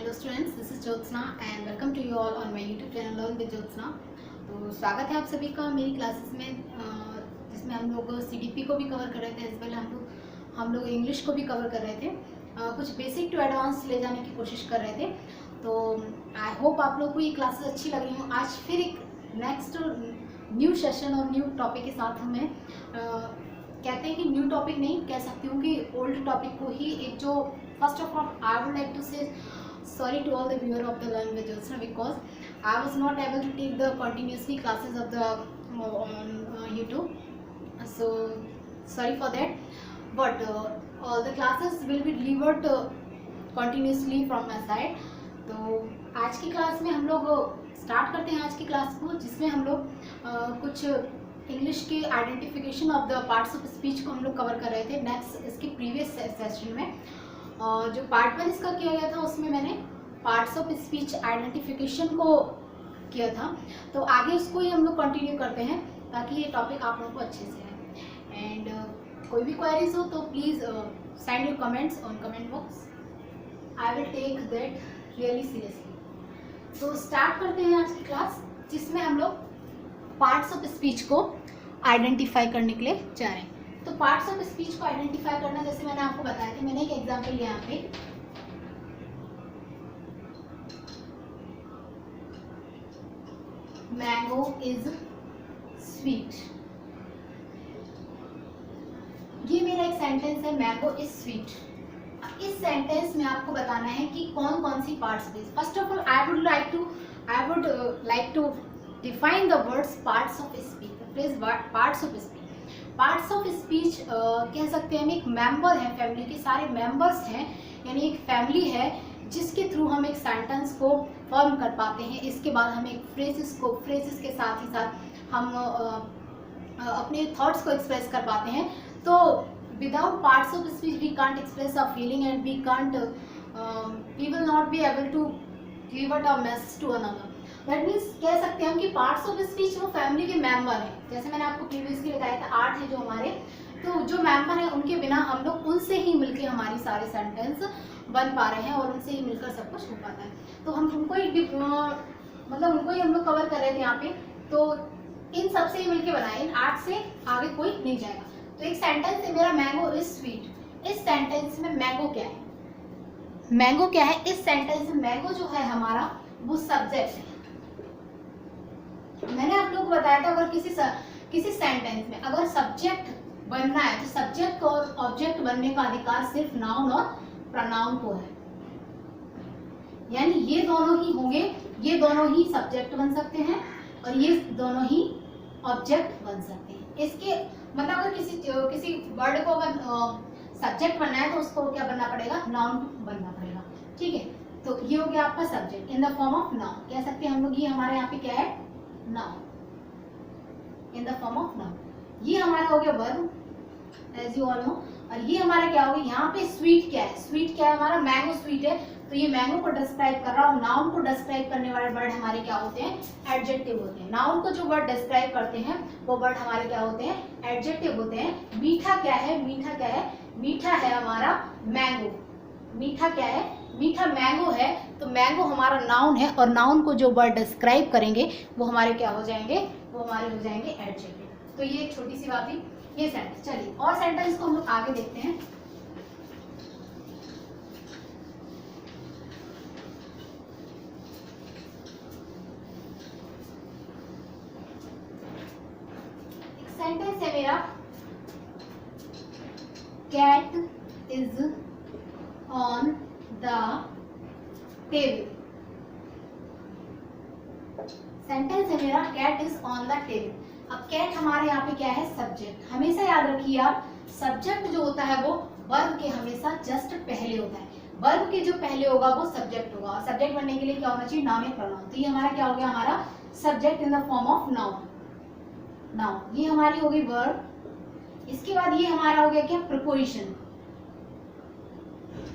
Hello students, this is Jyotsna and welcome to you all on my YouTube channel learn with Jyotsna. तो स्वागत है आप सभी का मेरी क्लासेस में, जिसमें हम लोग सीडीपी को भी कवर कर रहे थे, एज वेल हम लोग इंग्लिश को भी कवर कर रहे थे। कुछ बेसिक टू एडवांस ले जाने की कोशिश कर रहे थे। तो आई होप आप लोग को ये क्लासेस अच्छी लग रही हूँ। आज फिर एक नेक्स्ट न्यू सेशन और न्यू टॉपिक के साथ हमें कहते हैं कि न्यू टॉपिक नहीं कह सकती हूँ कि ओल्ड टॉपिक को ही एक जो first of all I would like to say sorry to all the viewer of the Learn with Jyotsna because I was not able to take the continuously classes of the on YouTube, so sorry for that, but all the classes will be delivered continuously from my side. तो आज की class में हम लोग start करते हैं आज की क्लास को, जिसमें हम लोग कुछ इंग्लिश के identification of the parts of speech को हम लोग कवर कर रहे थे नेक्स्ट इसके प्रीवियस सेशन में। जो पार्ट 1 इसका किया गया था उसमें मैंने पार्ट्स ऑफ स्पीच आइडेंटिफिकेशन को किया था, तो आगे उसको ही हम लोग कंटिन्यू करते हैं ताकि ये टॉपिक आप लोगों को अच्छे से आए। एंड कोई भी क्वेरीज हो तो please send your comments on comment box, I will take that really seriously. तो स्टार्ट करते हैं आज की क्लास, जिसमें हम लोग पार्ट्स ऑफ स्पीच को आइडेंटिफाई करने के लिए जा रहे हैं। तो पार्ट्स ऑफ स्पीच को आइडेंटिफाई करना, जैसे मैंने आपको बताया था, मैंने एक एग्जांपल लिया यहाँ पे, मैंगो इज स्वीट। ये मेरा एक सेंटेंस है, मैंगो इज स्वीट। इस सेंटेंस में आपको बताना है कि कौन कौन सी parts. First of all I would like to define the words parts of speech. Parts of speech, parts of speech कह सकते हैं हम एक मेंबर है, फैमिली के सारे मेंबर्स हैं, यानी एक फैमिली है जिसके थ्रू हम एक सेंटेंस को फॉर्म कर पाते हैं। इसके बाद हम एक फ्रेजेस के साथ ही साथ हम अपने थॉट्स को एक्सप्रेस कर पाते हैं। तो without parts of speech we can't express a feeling and we will not be able to give a message to another. That means कह सकते हैं हम कि पार्ट्स ऑफ स्पीच वो फैमिली के मेंबर हैं। जैसे मैंने आपको प्रीवियसली बताया था, 8 है जो हमारे, तो जो मेंबर हैं उनके बिना हम लोग उनसे ही मिलके हमारी सारे सेंटेंस बन पा रहे हैं और उनसे ही मिलकर सब कुछ हो पाता है। तो हम उनको ही उनको ही हम लोग कवर कर रहे थे यहाँ पे। तो इन सब से ही मिलके बनाए, इन 8 से आगे कोई नहीं जाएगा। तो एक सेंटेंस है मेरा, मैंगो इज स्वीट। इस सेंटेंस में मैंगो क्या है? मैंगो क्या है इस सेंटेंस में? मैंगो जो है हमारा वो सब्जेक्ट है। मैंने आप लोग को बताया था, अगर किसी सेंटेंस में अगर सब्जेक्ट बनना है तो सब्जेक्ट और ऑब्जेक्ट बनने का अधिकार सिर्फ नाउन और प्रोनाउन को है, यानी ये दोनों ही होंगे, ये दोनों ही सब्जेक्ट बन सकते हैं और ये दोनों ही ऑब्जेक्ट बन सकते हैं। इसके मतलब अगर किसी वर्ड को अगर सब्जेक्ट बनना है तो उसको क्या बनना पड़ेगा? नाउन बनना पड़ेगा, ठीक है। तो ये हो गया आपका subject in the form of noun, कह सकते हैं हम लोग। ये हमारे यहाँ पे क्या है? Noun in the form of noun. ये हमारा हो गया verb, as you all know. और ये हमारा क्या हो गया? यहाँ पे स्वीट क्या है? स्वीट क्या है हमारा? मैंगो स्वीट है। तो ये मैंगो को डिस्क्राइब कर रहा हूँ। नाउन को डिस्क्राइब करने वाले वर्ड हमारे क्या होते हैं? एडजेक्टिव होते हैं। नाउन को जो वर्ड डिस्क्राइब करते हैं वो वर्ड हमारे क्या होते हैं? एडजेक्टिव होते हैं। मीठा क्या है? मीठा क्या है? मीठा है हमारा मैंगो। मीठा क्या है? मीठा मैंगो है। तो मैंगो हमारा नाउन है और नाउन को जो वर्ड डिस्क्राइब करेंगे वो हमारे क्या हो जाएंगे? वो हमारे हो जाएंगे एडजेक्टिव। तो ये एक छोटी सी बात थी ये सेंटेंस। चलिए और सेंटेंस को हम लोग आगे देखते हैं। एक सेंटेंस है मेरा, cat is on the table. Sentence है मेरा, cat is on the table. अब कैट हमारे यहाँ पे क्या है? सब्जेक्ट। हमेशा याद रखिए आप, सब्जेक्ट जो होता है वो वर्ब के हमेशा जस्ट पहले होता है। वर्ब के जो पहले होगा वो सब्जेक्ट होगा, और सब्जेक्ट बनने के लिए क्या होना चाहिए? नाउन या प्रोनाउन। तो ये हमारा क्या हो गया? हमारा subject in the form of noun. Noun ये हमारी हो गई वर्ब। इसके बाद ये हमारा हो गया क्या? प्रीपोजिशन।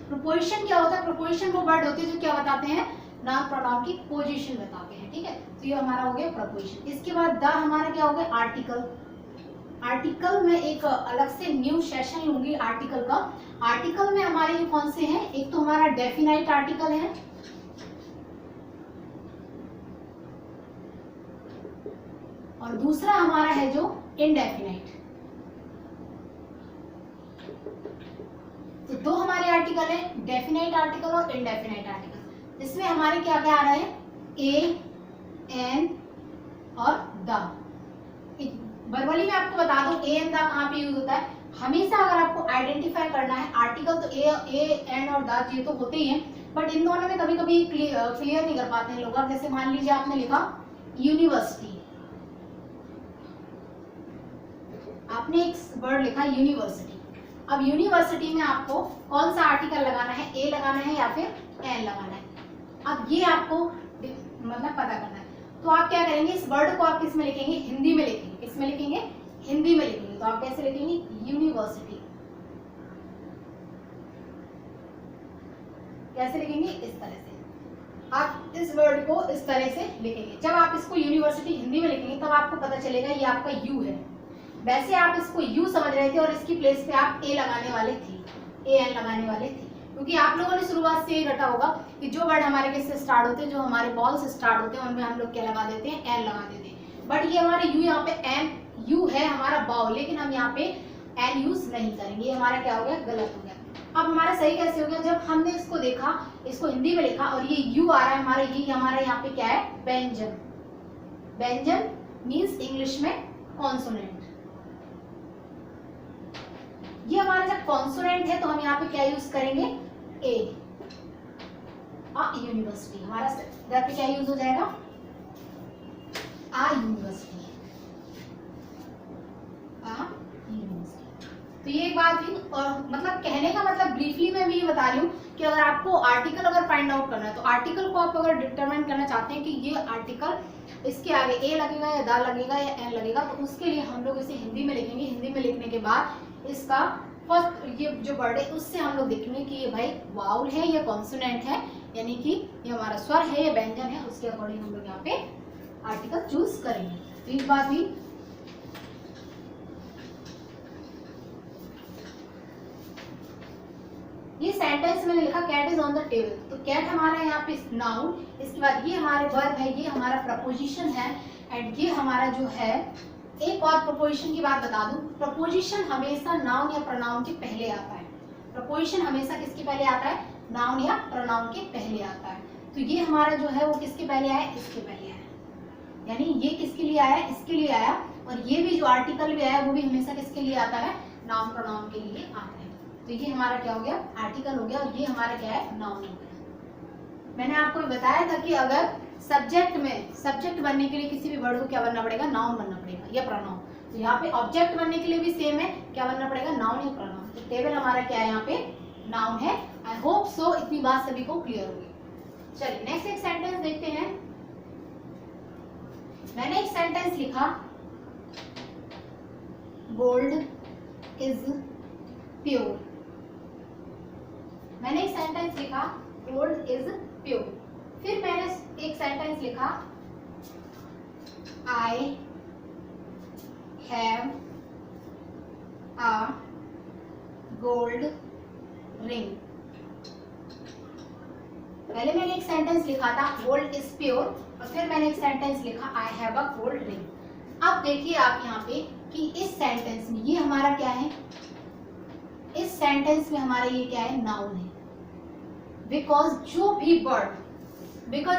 प्रीपोजिशन क्या होता है? प्रीपोजिशन वो वर्ड होते हैं जो क्या बताते हैं? नाउन प्रोनाउन की पोजीशन बताते हैं, ठीक है। तो ये हमारा हो गया प्रीपोजिशन। इसके बाद द हमारा क्या हो गया? आर्टिकल। आर्टिकल में एक अलग से न्यू सेशन लूंगी आर्टिकल का। आर्टिकल में हमारे ये कौन से हैं? एक तो हमारा डेफिनाइट आर्टिकल है, और दूसरा हमारा है जो इंडेफिनाइट। तो दो हमारे आर्टिकल है, डेफिनाइट आर्टिकल और इनडेफिनाइट आर्टिकल। इसमें हमारे क्या क्या आ रहा है, ए, एन और द। वर्बली में आपको बता दूं ए एन द कहाँ पे यूज होता है। हमेशा अगर आपको आइडेंटिफाई करना है आर्टिकल तो ए एन और द ये तो होते ही हैं, बट इन दोनों में कभी कभी क्लियर नहीं कर पाते हैं लोग। अब जैसे मान लीजिए आपने लिखा यूनिवर्सिटी, आपने एक वर्ड लिखा यूनिवर्सिटी। अब यूनिवर्सिटी में आपको कौन सा आर्टिकल लगाना है, ए लगाना है या फिर एन लगाना है। अब ये आपको मतलब पता करना है। तो आप क्या करेंगे, इस वर्ड को आप किस में लिखेंगे, हिंदी में लिखेंगे। किसमें लिखेंगे, हिंदी में लिखेंगे। तो आप कैसे लिखेंगे, यूनिवर्सिटी। कैसे लिखेंगे, इस तरह से। आप इस वर्ड को इस तरह से लिखेंगे। जब आप इसको यूनिवर्सिटी हिंदी में लिखेंगे तब आपको पता चलेगा ये आपका यू है। वैसे आप इसको यू समझ रहे थे और इसकी प्लेस पे आप ए लगाने वाले थे, ए एन लगाने वाले थे, क्योंकि आप लोगों ने शुरुआत से ये रटा होगा कि जो वर्ड हमारे किससे स्टार्ट होते हैं, जो हमारे बॉल से स्टार्ट होते हैं, उनमें हम लोग क्या लगा देते हैं, एन लगा देते हैं। बट ये हमारे यू, यहाँ पे एन यू है हमारा बाउल, लेकिन हम यहाँ पे एन यूज नहीं करेंगे। ये हमारा क्या हो गया, गलत हो गया। अब हमारा सही कैसे हो गया, जब हमने इसको देखा, इसको हिंदी में लिखा और ये यू आ रहा है हमारा, ये हमारा यहाँ पे क्या है, व्यंजन। व्यंजन मीन्स इंग्लिश में कॉन्सोनेंट। ये हमारा जब कॉन्सोनेंट है तो हम यहाँ पे क्या यूज करेंगे, ए। यूनिवर्सिटी हमारा इधर पे क्या यूज हो जाएगा, यूनिवर्सिटी। यूनिवर्सिटी। तो ये एक बात हुई। और मतलब कहने का मतलब ब्रीफली मैं भी ये बता रही हूँ कि अगर आपको आर्टिकल अगर फाइंड आउट करना है तो आर्टिकल को आप अगर डिटरमाइन करना चाहते हैं कि ये आर्टिकल इसके आगे ए लगेगा या दा लगेगा या एन लगेगा, तो उसके लिए हम लोग इसे हिंदी में लिखेंगे। हिंदी में लिखने के बाद इसका फर्स्ट ये जो वर्ड है उससे हम लोग देखेंगे कि ये भाई वाउल है या कॉन्सोनेंट है, यानी कि ये हमारा स्वर है या व्यंजन है। उसके अकॉर्डिंग हम लोग यहाँ पे आर्टिकल चूज करेंगे। तो एक बात भी ये सेंटेंस मैंने लिखा cat is on the table. तो कैट हमारा यहाँ पे नाउन, इसके बाद ये हमारे वर्ब है, ये हमारा प्रपोजिशन है, एंड ये हमारा जो है एक और प्रपोजिशन की बात बता दूं, प्रपोजिशन हमेशा नाउन या प्रोनाउन के पहले आता है। प्रपोजिशन हमेशा किसके पहले आता है, नाउन या प्रोनाउन के पहले आता है। तो ये हमारा जो है वो किसके पहले आया, इसके पहले आया, यानी ये किसके लिए आया, इसके लिए आया। और ये भी जो आर्टिकल भी आया वो भी हमेशा किसके लिए आता है, नाउन प्रोनाउन के लिए आता है। तो ये हमारा क्या हो गया, आर्टिकल हो गया, और ये हमारा क्या है, नाउन हो गया। मैंने आपको बताया था कि अगर सब्जेक्ट में, सब्जेक्ट बनने के लिए किसी भी वर्ड को क्या बनना पड़ेगा, नाउन बनना पड़ेगा या प्रोनाउन। तो यहाँ पे ऑब्जेक्ट बनने के लिए भी सेम है, क्या बनना पड़ेगा, नाउन या प्रोनाउन। तो टेबल हमारा क्या है, यहाँ पे नाउन है। आई होप सो इतनी बात सभी को क्लियर होगी। चलिए नेक्स्ट एक सेंटेंस देखते हैं। मैंने एक सेंटेंस लिखा, गोल्ड इज प्योर। मैंने एक सेंटेंस लिखा, गोल्ड इज प्योर। फिर मैंने एक सेंटेंस लिखा, I have a gold ring. पहले मैंने एक सेंटेंस लिखा था गोल्ड इज प्योर, और फिर मैंने एक सेंटेंस लिखा I have a gold ring. अब देखिए आप यहाँ पे कि इस सेंटेंस में ये हमारा क्या है, इस सेंटेंस में हमारा ये क्या है, नाउन है। बिकॉज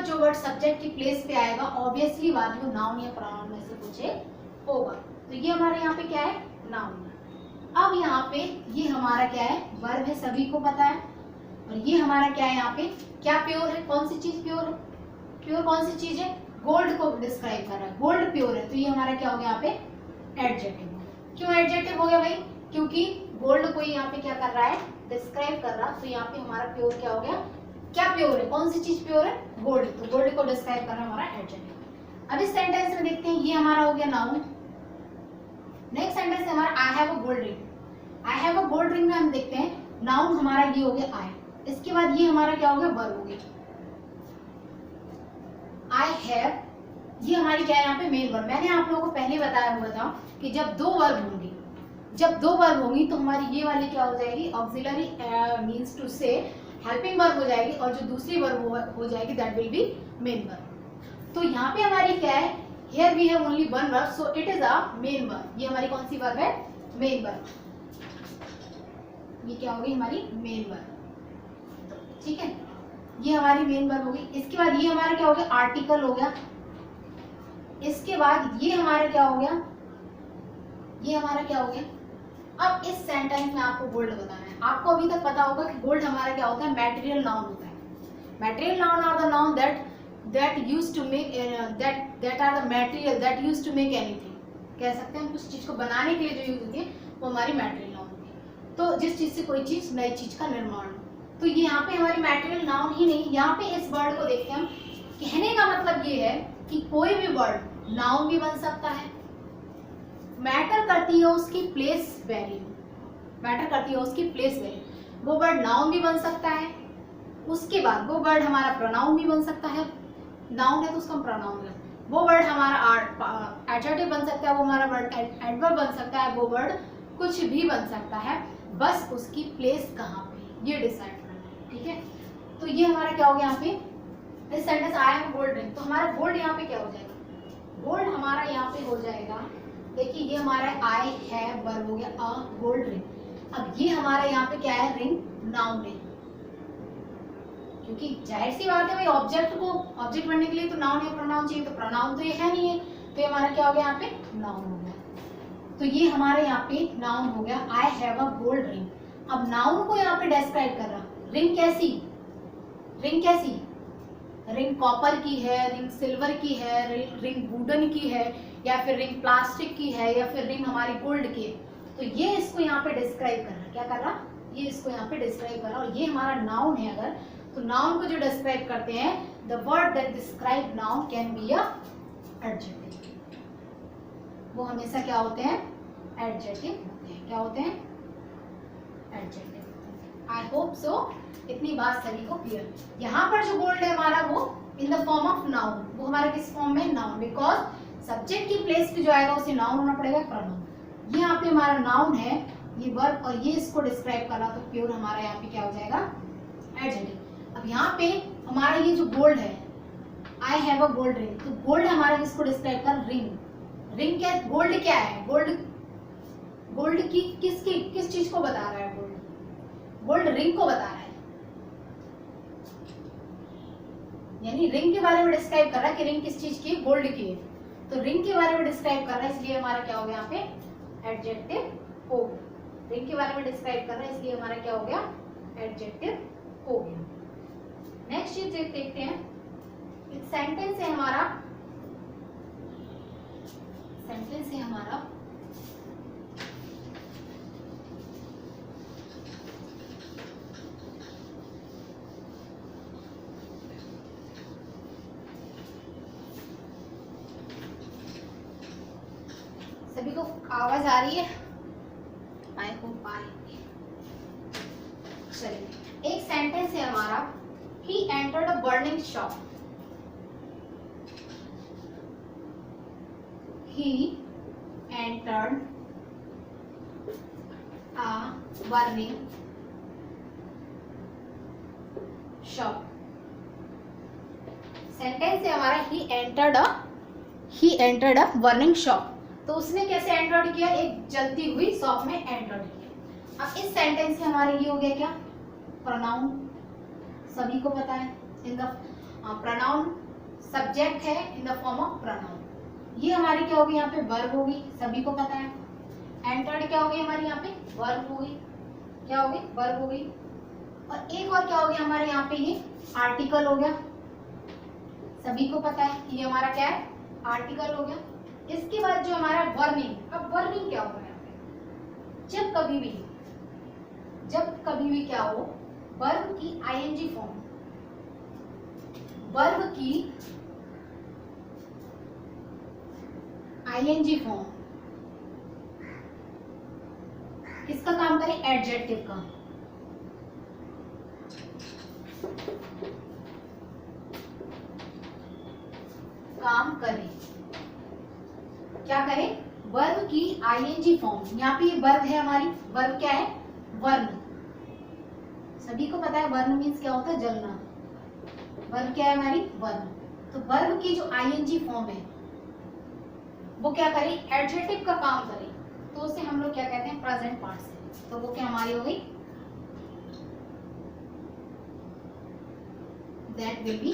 जो वर्ड सब्जेक्ट की प्लेस पे आएगा ऑब्वियसली बात वो नाउन या प्रोनाउन में से कुछ होगा। तो ये हमारे यहाँ पे क्या है, नाउन है। अब यहाँ पे ये हमारा क्या है, वर्ब है, सभी को पता है। और ये हमारा क्या है, यहाँ पे क्या प्योर है, कौन सी चीज प्योर है, प्योर कौन सी चीज है, गोल्ड को डिस्क्राइब कर रहा है, गोल्ड प्योर है। तो ये हमारा क्या हो गया, यहाँ पे एडजेक्टिव। क्यों एडजेक्टिव हो गया भाई, क्योंकि गोल्ड को यहाँ पे क्या कर रहा है, डिस्क्राइब कर रहा। तो यहाँ पे हमारा प्योर क्या हो गया, क्या प्योर है, कौन सी चीज प्योर है, गोल्ड। तो गोल्ड को डिस्क्राइब कर रहा है हमारा एडजेक्टिव। अब इस सेंटेंस में देखते हैं, ये हमारा हो गया नाउन। नेक्स्ट सेंटेंस है हमारा I have a gold ring. I have a gold ring में हम देखते हैं नाउन हमारा ये हो गया आई। इसके बाद ये हमारा क्या हो गया, वर्ब हो गया। आई हैव, ये हमारी क्या है यहाँ पे, मेन वर्ब। मैंने आप लोगों को पहले बताया हुआ था कि जब दो वर्ब होंगे, जब दो वर्ब होंगी तो हमारी ये वाली क्या हो जाएगी, auxiliary means to say helping verb हो जाएगी, और जो दूसरी वर्ब हो जाएगी that will be main verb. तो यहाँ पे हमारी क्या है, here we have only one verb, so it is a main verb. ये हमारी कौन सी वर्ब है? Main verb. ये क्या होगी? हमारी मेन वर्ब। ठीक है, ये हमारी मेन वर्ब होगी। इसके बाद ये हमारा क्या हो गया? आर्टिकल हो गया। इसके बाद ये हमारा क्या हो गया? ये हमारा क्या हो गया? अब इस सेंटेंस में आपको बोल्ड बताना है। आपको अभी तक पता होगा कि बोल्ड हमारा क्या होता है? मैटेरियल नाउन होता है। Material noun are the noun that used to make that are the material that used to make anything। कह सकते हैं कुछ चीज को बनाने के लिए जो यूज होती है वो हमारी मैटेरियल नाउन होती है। तो जिस चीज से कोई चीज, नई चीज का निर्माण हो, तो ये यहाँ पे हमारी मैटेरियल नाउन ही नहीं। यहाँ पे इस वर्ड को देखते हैं हम। कहने का मतलब ये है कि कोई भी वर्ड नाउन भी बन सकता है। मैटर करती है उसकी प्लेस वैल्यू, मैटर करती है उसकी प्लेस वैल्यू। वो वर्ड नाउन भी बन सकता है। उसके बाद वो वर्ड हमारा प्रोनाउन भी बन सकता है। नाउन है तो उसका प्रोनाउन है। वो वर्ड हमारा एडजेक्टिव बन सकता है, वो हमारा वर्ड एडवर्ब बन सकता है, वो वर्ड कुछ भी बन सकता है। बस उसकी प्लेस कहाँ पे, ये डिसाइड करना है। ठीक है, तो ये हमारा क्या हो गया यहाँ पे? इस sentence I have gold ring, तो हमारा गोल्ड यहाँ पे क्या हो जाएगा? गोल्ड हमारा यहाँ पे हो जाएगा, देखिए ये हमारा आई हैव वर्ब हो गया अ गोल्ड रिंग। अब ये हमारा यहाँ पे क्या है? रिंग नाउन है, क्योंकि जाहिर सी बात है भाई, ऑब्जेक्ट बनने के लिए तो नाउन या प्रोनाउन चाहिए, तो प्रोनाउन तो ये है नहीं है, तो ये हमारा क्या हो गया? यहाँ पे नाउन हो गया। तो ये हमारे यहाँ पे नाउन हो गया, I have a gold ring. अब नाउन को यहाँ पे डिस्क्राइब कर रहा, रिंग कैसी? रिंग कैसी? रिंग कॉपर की है, रिंग सिल्वर की है, रिंग वुडन की है, या फिर रिंग प्लास्टिक की है, या फिर रिंग हमारी गोल्ड की है। तो ये इसको यहाँ पे डिस्क्राइब कर रहा, क्या कर रहा? ये इसको यहाँ पे डिस्क्राइब कर रहा। और ये हमारा नाउन है। अगर तो नाउन को जो डिस्क्राइब करते हैं, the word that describe noun can be a adjective. वो हमेशा क्या होते हैं? एडजेक्टिव होते हैं। क्या होते हैं? एडजेक्टिव। आई होप सो इतनी बात सभी को क्लियर। यहाँ पर जो गोल्ड है हमारा, वो इन द फॉर्म ऑफ नाउन। वो हमारा किस फॉर्म में? नाउन। बिकॉज सब्जेक्ट की प्लेस पे जो आएगा उसे नाउन होना पड़ेगा, प्रोनाउन। ये यहाँ पे हमारा नाउन है, ये वर्ब, और ये इसको डिस्क्राइब कर रहा, तो प्योर हमारा यहाँ पे क्या हो जाएगा? एडजेक्टिव। अब यहाँ पे हमारा ये जो गोल्ड है, I have a gold ring, तो गोल्ड हमारा किसको डिस्क्राइब कर? रिंग। रिंग क्या? गोल्ड क्या है? गोल्ड की किस चीज को बता रहा है? गोल्ड रिंग को बता रहा है, यानी रिंग के बारे में डिस्क्राइब कर रहा है कि रिंग किस चीज की? गोल्ड की है। तो रिंग के बारे में डिस्क्राइब कर रहा है, इसलिए हमारा क्या हो गया? यहाँ पे एडजेक्टिव हो गया। रिंग के बारे में डिस्क्राइब कर रहा है, इसलिए हमारा क्या हो गया? एडजेक्टिव हो गया। नेक्स्ट चीज देखते हैं, एक सेंटेंस है हमारा, सभी को आवाज आ रही है? आई होप आ रही है। चलिए, एक सेंटेंस है हमारा, he entered a burning shop। he entered a burning shop। Sentence है हमारा, he entered a burning shop। तो उसने कैसे एंटर्ड किया? एक जलती हुई शॉप में एंटर्ड किया। अब इस सेंटेंस से हमारा ये हो गया क्या? प्रोनाउन। सभी को पता है, इन द प्रोनाउन सब्जेक्ट है इन द फॉर्म ऑफ प्रोनाउन। ये हमारी क्या होगी? यहाँ पे वर्ब होगी, सभी को पता है। एंटर्ड क्या होगी हमारी? यहाँ पे वर्ब होगी। क्या होगी? वर्ब होगी। और एक और क्या हो गया हमारे यहाँ पे? ये आर्टिकल हो गया, सभी को पता है कि ये हमारा क्या है? आर्टिकल हो गया। इसके बाद जो हमारा वर्निंग, अब वर्निंग क्या होगा यहाँ पे? जब कभी भी क्या हो, वर्ब की आईएनजी फॉर्म, वर्ब की आईएनजी फॉर्म किसका काम करे? एडजेक्टिव का। काम करे, क्या करे? वर्ब की आईएनजी फॉर्म। यहाँ पे ये वर्ब है हमारी, वर्ब क्या है? वर्ण। सभी को पता है वर्ण मीन्स क्या होता है? जलना। वर्ब क्या है हमारी? वर्ण। तो वर्ब की जो आईएनजी फॉर्म है, वो क्या करे, एडजेक्टिव का काम करे, तो उसे हम लोग क्या कहते हैं, प्रेजेंट पार्टिसिपल। तो वो क्या हमारी हो गई, that will B,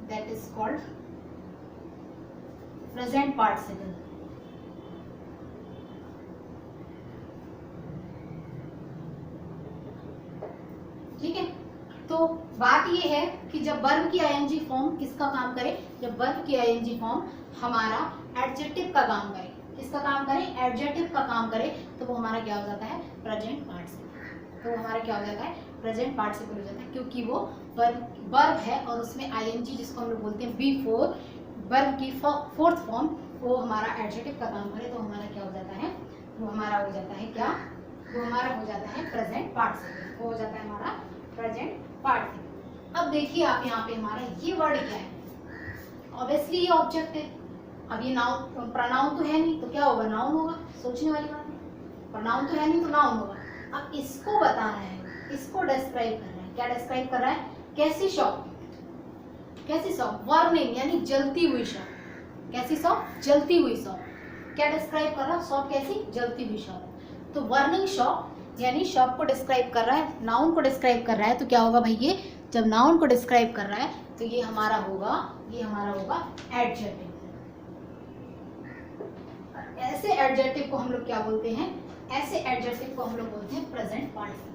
that is called present participle. ठीक है, तो बात ये है कि जब वर्ब की आईएनजी फॉर्म किसका काम करे, जब वर्ब की आईएनजी फॉर्म हमारा एडजेक्टिव का काम करे, किसका काम करे, एडजेक्टिव का काम करे, तो वो हमारा क्या हो जाता है, प्रेजेंट पार्टिसिपल। तो वो हमारा क्या हो जाता है, प्रेजेंट पार्टिसिपल हो जाता है, क्योंकि वो वर्ब है और उसमें आईएनजी जिसको हम लोग बोलते हैं बिफोर, वर्ब की फोर्थ फॉर्म, वो हमारा एडजेक्टिव का काम करे, तो हमारा क्या हो जाता है, वो हमारा हो जाता है क्या, वो हमारा हो जाता है प्रेजेंट पार्टिसिपल, वो हो जाता है हमारा प्रेजेंट पार्टिसिपल। अब देखिए आप यहाँ पे हमारा ये वर्ड क्या है, ऑब्वियसली ये ऑब्जेक्ट है। अब ये नाउन, प्रोनाउन तो है नहीं, तो क्या होगा, नाउन होगा, सोचने वाली बात है, प्रोनाउन तो है नहीं तो नाउन होगा। अब इसको बता रहा है, इसको डिस्क्राइब कर रहा है, क्या डिस्क्राइब कर रहा है, कैसी शॉप, कैसी शॉप, वर्निंग यानी जलती हुई शॉप, कैसी शॉप, जलती हुई शॉप, क्या डिस्क्राइब कर रहा है, शॉप कैसी, जलती हुई शॉप। तो वर्निंग शॉप यानी शॉप को डिस्क्राइब कर रहा है, नाउन को डिस्क्राइब कर रहा है, तो क्या होगा भाई, ये जब नाउन को डिस्क्राइब कर रहा है तो ये हमारा होगा, ये हमारा होगा एडजेक्टिव। ऐसे एडजेक्टिव को हम लोग क्या बोलते हैं, ऐसे एडजेक्टिव को हम लोग बोलते हैं प्रेजेंट पार्टिसिपल।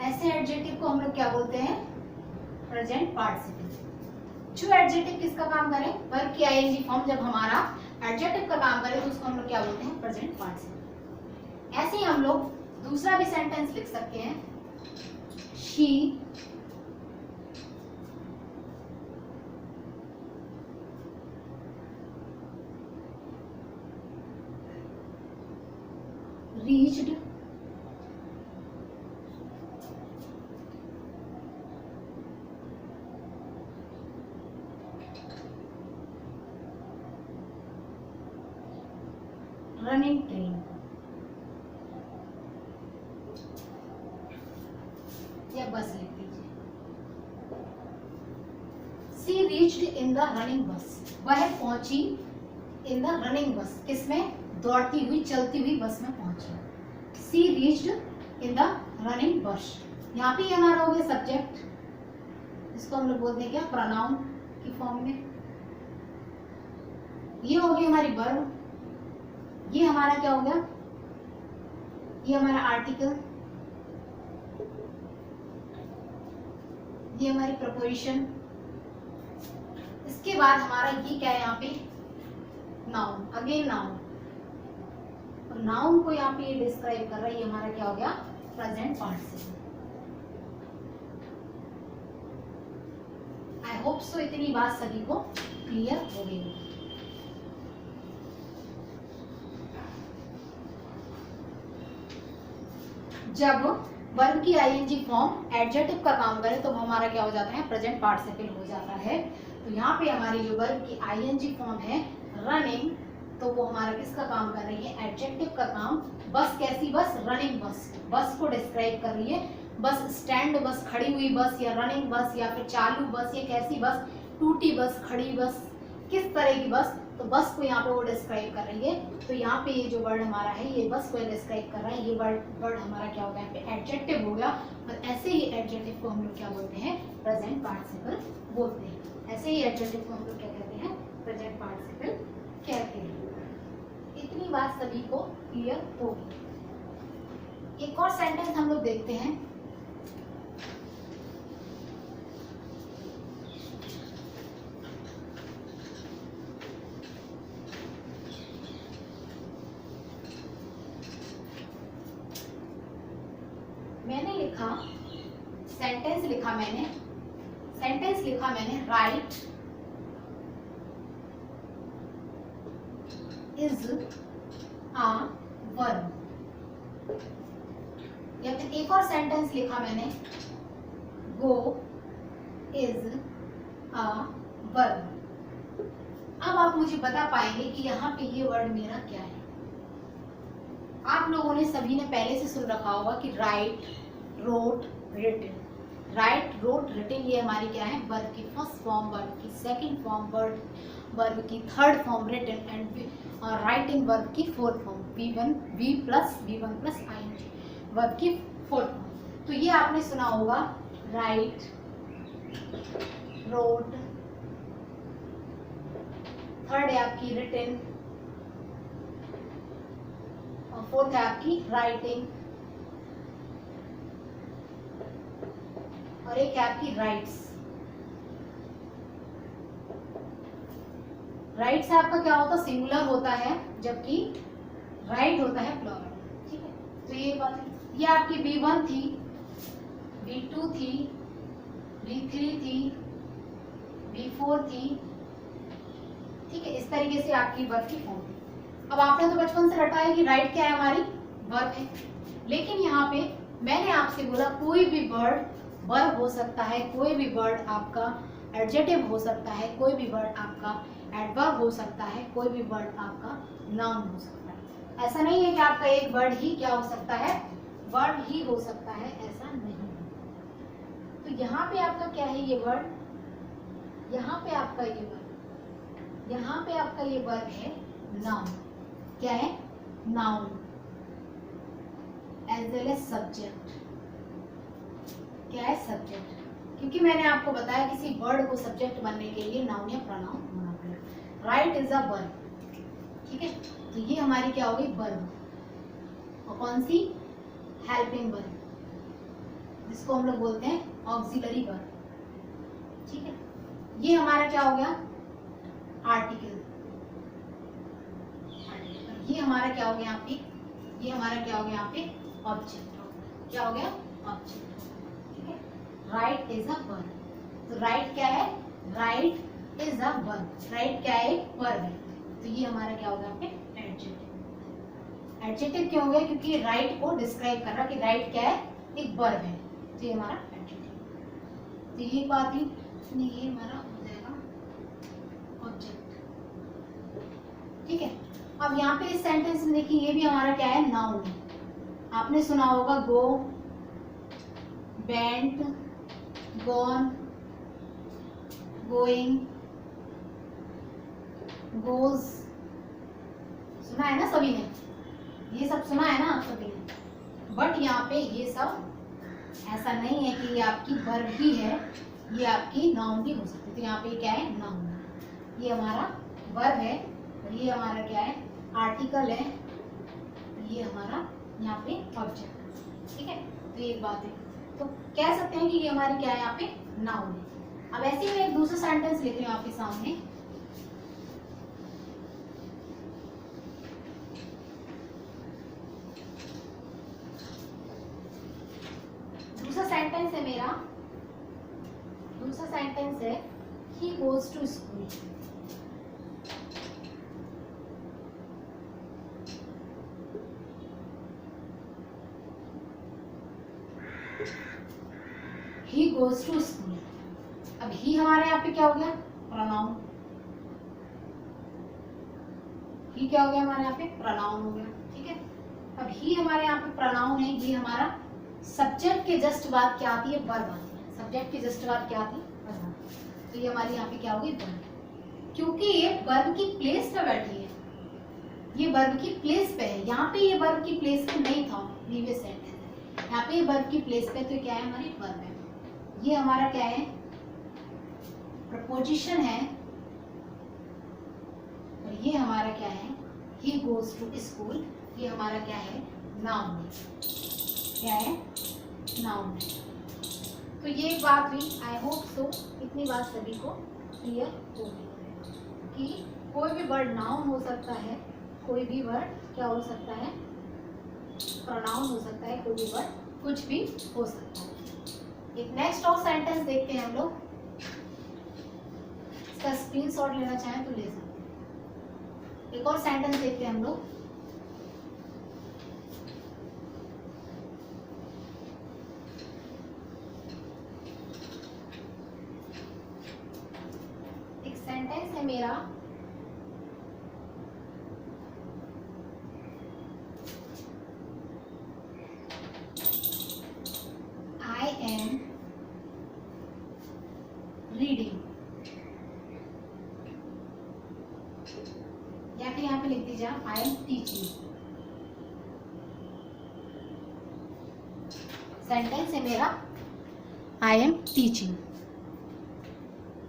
ऐसे एडजेक्टिव को हम लोग क्या बोलते हैं, प्रेजेंट पार्टिसिपल। जो एडजेक्टिव किसका काम करे, वर्ब की आईएनजी फॉर्म जब हमारा एडजेक्टिव का काम करे तो उसको हम लोग क्या बोलते हैं, प्रेजेंट पार्टिसिपल। ऐसे ही हम लोग दूसरा भी सेंटेंस लिख सकते हैं, शी रीच्ड रनिंग ट्रेन, या बस लिख दीजिए, सी रीच्ड इन द रनिंग बस, वह पहुंची इन द रनिंग बस, किसमें, दौड़ती हुई चलती हुई बस में पहुंची। सी रीच्ड इन द रनिंग बस, यहाँ पे हमारा हो गया सब्जेक्ट, इसको हम लोग बोलते हैं क्या, प्रोनाउन की फॉर्म में। ये हो गई हमारी वर्ब, ये हमारा क्या हो गया, ये हमारा आर्टिकल, ये हमारी प्रपोजिशन। इसके बाद हमारा ये क्या है यहाँ पे, नाउन, अगेन नाउन, और नाउन को यहाँ पे ये डिस्क्राइब कर रहा है, ये हमारा क्या हो गया, present participle. I hope so इतनी बात सभी को क्लियर हो गई। जब वर्ब की आईएनजी फॉर्म एडजेक्टिव का काम करे तो वो हमारा क्या हो जाता है, प्रेजेंट पार्टिसिपल हो जाता है। तो यहाँ पे हमारी जो वर्ब की आईएनजी फॉर्म है रनिंग, तो वो हमारा किसका काम कर रही है, एडजेक्टिव का काम। बस कैसी बस, रनिंग बस, बस को डिस्क्राइब कर रही है। बस स्टैंड बस, खड़ी हुई बस, या रनिंग बस, या फिर चालू बस, या कैसी बस, टूटी बस, खड़ी बस, किस तरह की बस, तो बस को यहाँ पे वो डिस्क्राइब कर रही है। तो यहाँ पे ये जो वर्ड हमारा है ये बस को डिस्क्राइब कर रहा है, ये वर्ड हमारा क्या होगा, यहाँ पे एडजेक्टिव हो गया। और ऐसे ही एडजेक्टिव को हम लोग क्या बोलते हैं, प्रेजेंट पार्टिसिपल बोलते हैं। ऐसे ही एडजेक्टिव को हम लोग क्या कहते हैं, प्रेजेंट पार्टिसिपल कहते हैं। इतनी बात सभी को क्लियर होगी। एक और सेंटेंस हम लोग देखते हैं, मैंने लिखा सेंटेंस लिखा मैंने राइट इज आ वर्ब। या फिर एक और सेंटेंस लिखा मैंने go is a verb. अब आप मुझे बता पाएंगे कि यहाँ पे ये वर्ड मेरा क्या है। आप लोगों ने सभी ने पहले से सुन रखा होगा कि write, wrote, written. Write, wrote, written ये हमारी क्या है, वर्ब की फर्स्ट फॉर्म, वर्ब की सेकंड फॉर्म, वर्ब की third form written, and writing verb की fourth form, V plus ing, verb की फोर्थ फॉर्म। तो ये आपने सुना होगा राइट, रोट, थर्ड है आपकी रिटन, और फोर्थ है आपकी राइटिंग, और एक है आपकी राइट्स। राइट्स आपका क्या होता है, सिंगुलर होता है, जबकि राइट होता है प्लूरल। ठीक है, तो ये बात है। ये आपकी V1 थी, V2 थी, V3 थी, V4 थी। ठीक है, इस तरीके से आपकी वर्ब की फॉर्म थी। अब आपने तो बचपन से रटा है कि राइट क्या है, हमारी वर्ब है। लेकिन यहाँ पे मैंने आपसे बोला कोई भी वर्ड वर्ब हो सकता है, कोई भी वर्ड आपका एडजेक्टिव हो सकता है, कोई भी वर्ड आपका एडवर्ब हो सकता है, कोई भी वर्ड आपका नाउन हो सकता है। ऐसा नहीं है कि आपका एक वर्ड ही क्या हो सकता है, वर्ड ही हो सकता है, ऐसा नहीं है। तो यहाँ पे आपका क्या है, ये वर्ड, यहाँ पे आपका ये वर्ड, यहाँ पे आपका ये वर्ब है नाउन। क्या है, noun, as well as subject. क्या है, सब्जेक्ट, क्योंकि मैंने आपको बताया किसी वर्ड को सब्जेक्ट बनने के लिए नाउन या प्रोनाउन होना पड़ेगा। Right is a verb. ठीक है, तो ये हमारी क्या होगी, वर्ब, और कौन सी, हेल्पिंग वर्ब, जिसको हम लोग बोलते हैं ऑक्सिलरी वर्ब। ठीक है, ये हमारा क्या हो गया, आर्टिकल। ये हमारा क्या हो गया यहाँ पे, ये हमारा क्या हो गया यहाँ पे, ऑब्जेक्ट हो गया। क्या हो गया, ऑब्जेक्ट। ठीक है, राइट इज अ वर्ब। तो राइट क्या है, right is a verb. Right क्या है, वर्ब है। तो ये हमारा क्या होगा यहाँ पे, एडजेक्टिव। एडजेक्टिव क्यों हो गया, क्योंकि राइट को डिस्क्राइब कर रहा कि राइट क्या है, एक वर्ब है। तो ये हमारा एडजेक्टिव। तो ये बात ही नहीं, ये हमारा हो जाएगा ऑब्जेक्ट। ठीक है, अब यहाँ पे इस सेंटेंस में देखिए, ये भी हमारा क्या है, नाउन है। आपने सुना होगा गो, वेंट, गॉन, गोइंग, गोज, सुना है ना सभी ने, ये सब सुना है ना आप सभी ने। बट यहाँ पे ये सब ऐसा नहीं है कि ये आपकी वर्ब भी है, ये आपकी नाउन भी हो सकती है। तो यहाँ पे क्या है, नाउन, ये हमारा वर्ब है, और ये हमारा क्या है, आर्टिकल है, ये हमारा यहाँ पे ऑब्जेक्ट। ठीक है, तो ये बात है। तो कह सकते हैं कि ये हमारी क्या है, यहाँ पे नाउन है। अब ऐसे ही मैं एक दूसरा सेंटेंस लिख रही हूँ आपके सामने। दूसरा सेंटेंस है मेरा, दूसरा सेंटेंस है he goes to school. He goes to school. अब ही हमारे यहाँ पे क्या हो गया, प्रोनाउन। ही क्या हो गया हमारे यहाँ पे, प्रोनाउन हो गया। ठीक है, अब ही हमारे यहाँ पे प्रोनाउन है, ये हमारा सब्जेक्ट के जस्ट बाद क्या आती है, वर्ब आती है। सब्जेक्ट के जस्ट बाद क्या आती है, वर्ब। तो ये हमारी यहाँ पे क्या होगी, वर्ब, क्योंकि ये वर्ब की प्लेस पे बैठी है, ये वर्ब की प्लेस पे है। यहाँ पे ये वर्ब की प्लेस पे नहीं था, प्रीवियस सेंटेंस है, यहाँ पे ये वर्ब की प्लेस पे, तो क्या है, हमारी वर्ब है। ये हमारा क्या है, प्रपोजिशन है, और ये हमारा क्या है, ही गोज टू स्कूल, ये हमारा क्या है, नाउन है। क्या है, नाउन है। तो ये बात हुई, आई होप सो इतनी बात सभी को क्लियर हो गई कि कोई भी वर्ड नाउन हो सकता है, कोई भी वर्ड क्या हो सकता है, प्रोनाउन हो सकता है, कोई भी वर्ड कुछ भी हो सकता है। एक नेक्स्ट और सेंटेंस देखते हैं हम लोग, इसका स्क्रीनशॉट लेना चाहें तो ले सकते हैं। एक और सेंटेंस देखते हैं हम लोग। मेरा आई एम रीडिंग, या फिर यहाँ पे लिख दीजिए आई एम टीचिंग। सेंटेंस है मेरा आई एम टीचिंग।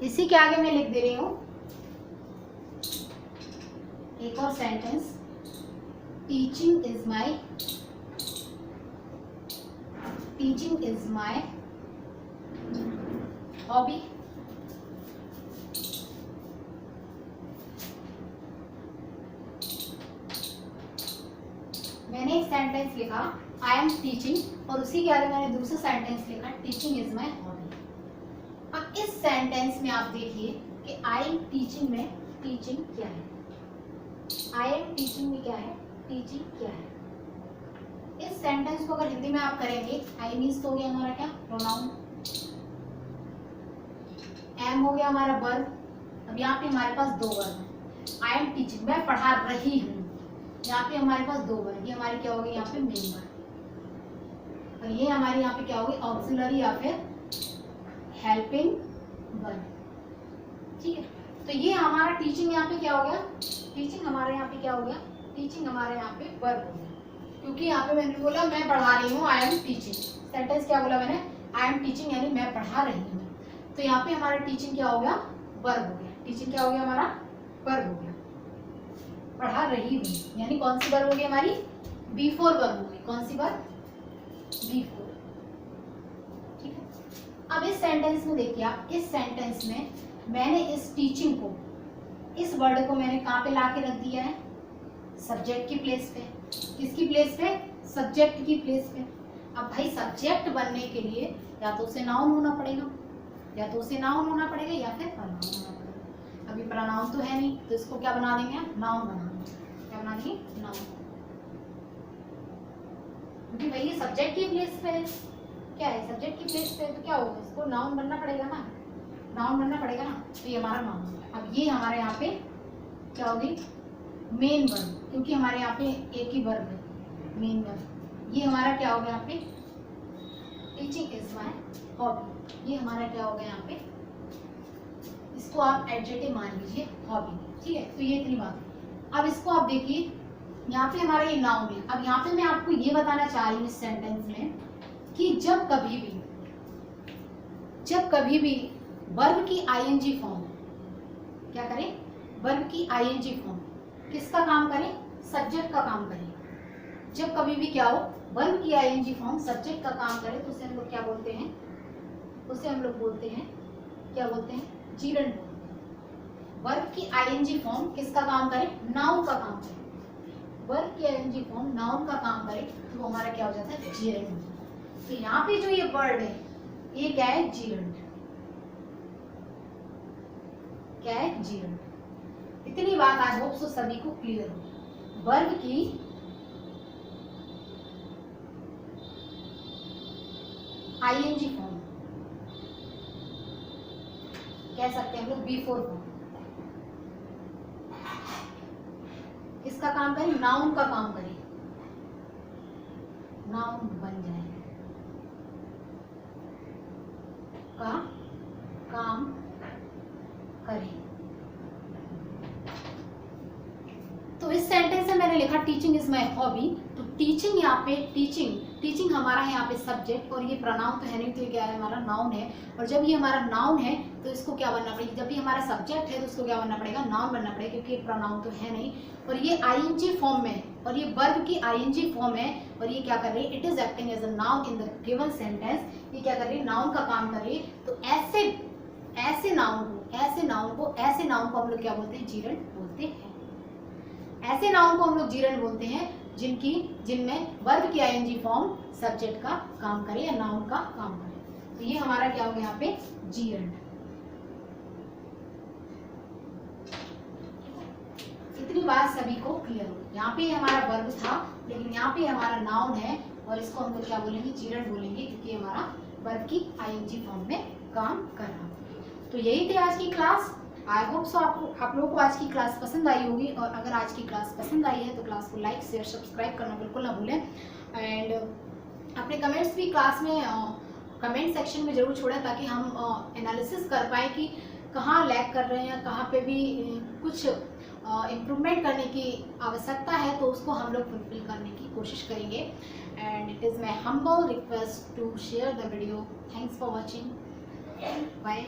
इसी के आगे मैं लिख दे रही हूं एक और sentence, teaching is my hobby. मैंने एक सेंटेंस लिखा आई एम टीचिंग और उसी के आगे मैंने दूसरा सेंटेंस लिखा टीचिंग इज माई हॉबी। अब इस सेंटेंस में आप देखिए कि आई एम टीचिंग में टीचिंग क्या है, आई एम टीचिंग में क्या है, टीचिंग क्या है। इस सेंटेंस को अगर हिंदी में आप करेंगे, आई मीन्स तो हो गया हमारा क्या, प्रोनाउन, एम हो गया हमारा वर्ब। अब यहाँ पे हमारे पास दो वर्ब है, आई एम टीचिंग मैं पढ़ा रही हूँ, यहाँ पे हमारे पास दो वर्ब, ये हमारी क्या होगी यहाँ पे मेन वर्ब, और ये हमारी यहाँ पे क्या होगी ऑक्सिलरी या फिर हेल्पिंग वर्ब। ठीक है, तो ये हमारा टीचिंग यहाँ पे क्या हो गया, टीचिंग हमारे यहाँ पे क्या हो गया, टीचिंग हमारे यहाँ पे वर्ब हो गया, क्योंकि यहाँ पे मैंने बोला मैं पढ़ा रही हूँ, आई एम टीचिंग। सेंटेंस क्या बोला मैंने, आई एम टीचिंग यानी मैं पढ़ा रही हूँ, तो यहाँ पे हमारा टीचिंग क्या हो गया, वर्ब हो गया। टीचिंग क्या हो गया हमारा, वर्ब हो गया। पढ़ा रही हूँ यानी कौन सी वर्ब होगी हमारी, बिफोर वर्ब होगी। कौन सी वर्ब, बिफोर। ठीक है, अब इस सेंटेंस में देखिए आप, इस सेंटेंस में मैंने इस टीचिंग को, इस वर्ड को मैंने कहाँ पे ला के रख दिया है, सब्जेक्ट की प्लेस पे। किसकी प्लेस पे, सब्जेक्ट की प्लेस पे। अब भाई सब्जेक्ट बनने के लिए या तो उसे नाउन होना पड़ेगा, या तो उसे नाउन होना पड़ेगा या फिर प्रोनाउन होना पड़ेगा। अभी प्रोनाउन तो है नहीं, तो इसको क्या बना देंगे, नाउन बना देंगे। क्या बना देंगे, नाउन, क्योंकि भाई ये सब्जेक्ट की प्लेस पे है। क्या है, सब्जेक्ट की प्लेस पे है, तो क्या होगा, इसको नाउन बनना पड़ेगा ना, नाउन बनना पड़ेगा ना, तो ये हमारा नाउन है। अब ये हमारे यहाँ पे क्या होगी, मेन वर्ब, क्योंकि हमारे यहाँ पे एक ही वर्ब है, मेन वर्ब। ये हमारा क्या होगा यहाँ पे, टीचिंग इज माय हॉबी। ये हमारा क्या होगा यहाँ पे, इसको आप एडजेक्टिव मान लीजिए, हॉबी। ठीक है, तो ये इतनी बात है। अब इसको आप देखिए, यहाँ पे हमारा ये नाउन है। अब यहाँ पे मैं आपको ये बताना चाह रही हूँ इस सेंटेंस में कि जब कभी भी वर्ब की आईएनजी फॉर्म, क्या करें, वर्ब की आईएनजी फॉर्म किसका काम करें, सब्जेक्ट का काम करें। जब कभी भी क्या हो, वर्ब की आईएनजी फॉर्म सब्जेक्ट का काम करे, तो उसे हम लोग क्या बोलते हैं, उसे हम लोग बोलते हैं, क्या बोलते हैं, जीरंड। वर्ब की आईएनजी फॉर्म किसका काम करे, नाउन का काम करे। वर्ब की आईएनजी फॉर्म नाउन का काम करे तो हमारा क्या हो जाता है, जीरंड। तो यहाँ पे जो ये वर्ड है, ये क्या है, जीरंड। क्या है, जीरंड। इतनी बात आई होप सो सभी को क्लियर हो। वर्ब की आईएनजी फॉर्म कह सकते हैं हम लोग, बिफोर फॉर्म किसका काम करे, नाउन का काम करे, नाउन बन जाए, का काम करे। तो इस सेंटेंस में मैंने लिखा टीचिंग इज माय हॉबी। तो टीचिंग यहाँ पे, टीचिंग हमारा है यहाँ पे सब्जेक्ट, और ये प्रोनाउन तो है नहीं, तो ये क्या है, हमारा नाउन है। और जब ये हमारा नाउन है तो इसको क्या बनना पड़ेगा, जब भी हमारा सब्जेक्ट है तो इसको क्या बनना पड़ेगा, नाउन बनना पड़ेगा, क्योंकि ये प्रोनाउन तो है नहीं। और ये आईएनजी फॉर्म में है, और ये वर्ब की आईएनजी फॉर्म है, और ये क्या कर रही है, it is acting as a noun in the given sentence. ये क्या कर रही है, नाउन का काम कर रही है। तो ऐसे नाउन को हम लोग क्या बोलते हैं, जीरंड बोलते हैं। ऐसे नाउन को हम लोग जीरंड बोलते हैं जिनमें वर्ब की आईएनजी फॉर्म सब्जेक्ट का काम करे या नाउन का काम करे। तो ये हमारा क्या हो गया यहाँ पे, जीरंड। इतनी बात सभी को क्लियर हो। यहाँ पे हमारा वर्ब था, लेकिन यहाँ पे हमारा नाउन है, और इसको हम लोग क्या बोलेंगे, जीरंड बोलेंगे, क्योंकि हमारा वर्ब की आईएनजी फॉर्म में काम कर रहा है। तो यही थी आज की क्लास। आई होप सो आप लोगों को आज की क्लास पसंद आई होगी, और अगर आज की क्लास पसंद आई है तो क्लास को लाइक शेयर सब्सक्राइब करना बिल्कुल ना भूलें। एंड अपने कमेंट्स भी क्लास में कमेंट सेक्शन में ज़रूर छोड़ें, ताकि हम एनालिसिस कर पाएँ कि कहाँ लैग कर रहे हैं, कहाँ पे भी कुछ इम्प्रूवमेंट करने की आवश्यकता है, तो उसको हम लोग फुलफिल करने की कोशिश करेंगे। And it is my humble request to share the video. Thanks for watching. Bye.